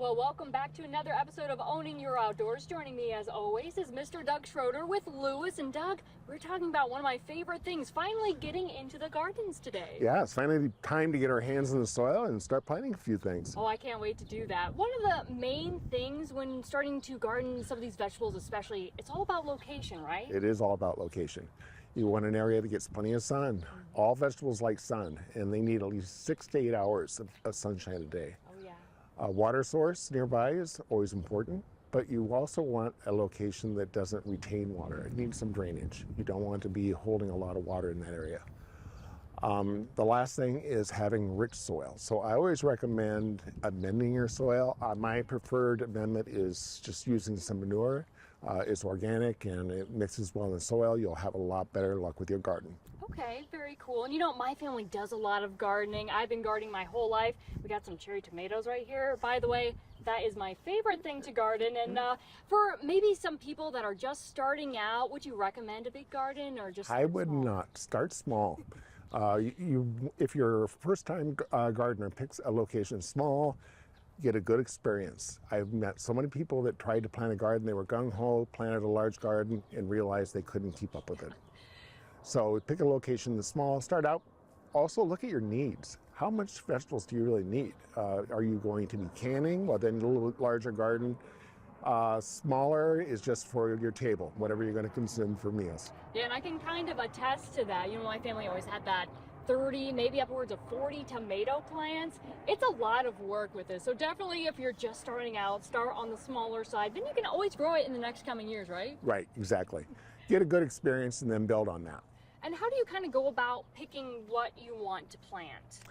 Well, welcome back to another episode of Owning Your Outdoors. Joining me as always is Mr. Doug Schroeder with Lewis. And Doug, we're talking about one of my favorite things, finally getting into the gardens today. Yeah, it's finally time to get our hands in the soil and start planting a few things. Oh, I can't wait to do that. One of the main things when starting to garden some of these vegetables especially, it's all about location, right? It is all about location. You want an area that gets plenty of sun. All vegetables like sun, and they need at least 6 to 8 hours of sunshine a day. Oh, yeah. A water source nearby is always important, but you also want a location that doesn't retain water. It needs some drainage. You don't want to be holding a lot of water in that area. The last thing is having rich soil. So I always recommend amending your soil. My preferred amendment is just using some manure. It's organic and it mixes well in the soil. You'll have a lot better luck with your garden. Okay, very cool. And you know, my family does a lot of gardening. I've been gardening my whole life. We got some cherry tomatoes right here. By the way, that is my favorite thing to garden. And for maybe some people that are just starting out, would you recommend a big garden or just I would not. Start small. If you're a first-time gardener, pick a location small, get a good experience. I've met so many people that tried to plant a garden. They were gung-ho, planted a large garden, and realized they couldn't keep up with it. So pick a location that's small, start out. Also look at your needs. How much vegetables do you really need? Are you going to be canning? Well, then a little larger garden. Smaller is just for your table, whatever you're going to consume for meals. Yeah, and I can kind of attest to that. You know, my family always had that 30, maybe upwards of 40 tomato plants. It's a lot of work with this. So definitely if you're just starting out, start on the smaller side. Then you can always grow it in the next coming years, right? Right, exactly. Get a good experience and then build on that. And how do you kind of go about picking what you want to plant?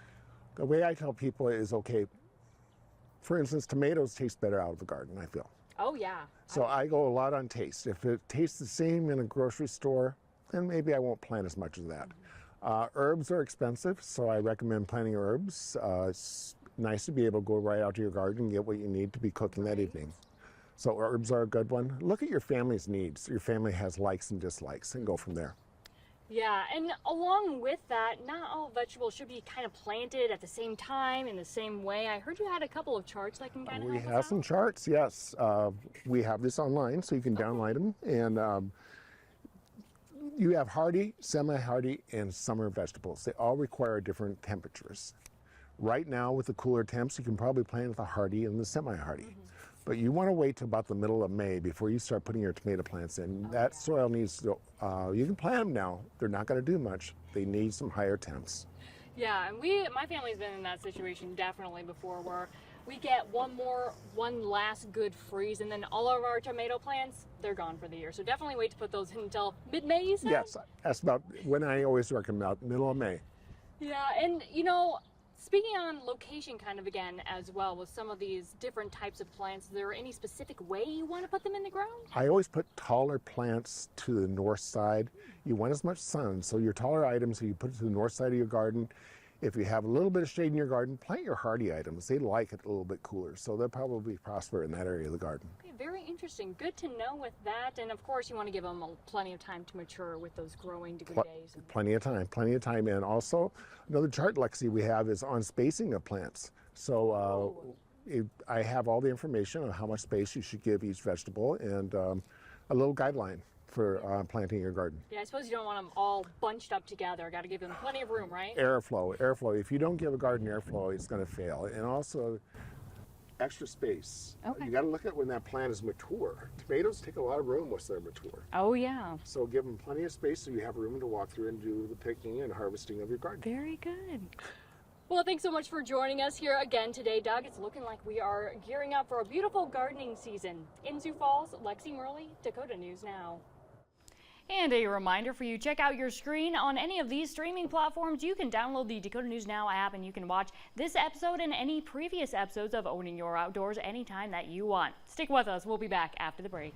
The way I tell people is, okay, for instance, tomatoes taste better out of the garden, I feel. Oh, yeah. So I go a lot on taste. If it tastes the same in a grocery store, then maybe I won't plant as much of that. Herbs are expensive, so I recommend planting herbs. It's nice to be able to go right out to your garden and get what you need to be cooking that evening. So herbs are a good one. Look at your family's needs. Your family has likes and dislikes, and go from there. Yeah, and along with that, not all vegetables should be kind of planted at the same time in the same way. I heard you had a couple of charts that can kind of We help have us some out. charts, yes. We have this online, so you can download them. And you have hardy, semi-hardy, and summer vegetables. They all require different temperatures. Right now, with the cooler temps, you can probably plant the hardy and the semi-hardy. But you want to wait till about the middle of May before you start putting your tomato plants in. That soil needs to, you can plant them now. They're not going to do much. They need some higher temps. Yeah, and my family's been in that situation definitely before where we get one last good freeze and then all of our tomato plants, they're gone for the year. So definitely wait to put those in until mid-May, you said? Yes, that's about when I always recommend, about middle of May. Yeah, and you know, speaking on location kind of again as well with some of these different types of plants, is there any specific way you want to put them in the ground? I always put taller plants to the north side. You want as much sun, so your taller items, you put it to the north side of your garden. If you have a little bit of shade in your garden, plant your hardy items. They like it a little bit cooler, so they'll probably prosper in that area of the garden. Okay, very interesting. Good to know with that. And of course, you want to give them plenty of time to mature with those growing degree days. Plenty of time. And also, another chart, Lexi, we have is on spacing of plants. So I have all the information on how much space you should give each vegetable and a little guideline for planting your garden. Yeah, I suppose you don't want them all bunched up together. Got to give them plenty of room, right? Airflow. If you don't give a garden airflow, it's going to fail. And also, extra space. Okay. You got to look at when that plant is mature. Tomatoes take a lot of room once they're mature. Oh, yeah. So give them plenty of space so you have room to walk through and do the picking and harvesting of your garden. Very good. Well, thanks so much for joining us here again today, Doug. It's looking like we are gearing up for a beautiful gardening season. In Sioux Falls, Lexi Murley, Dakota News Now. And a reminder for you, check out your screen on any of these streaming platforms. You can download the Dakota News Now app and you can watch this episode and any previous episodes of Owning Your Outdoors anytime that you want. Stick with us. We'll be back after the break.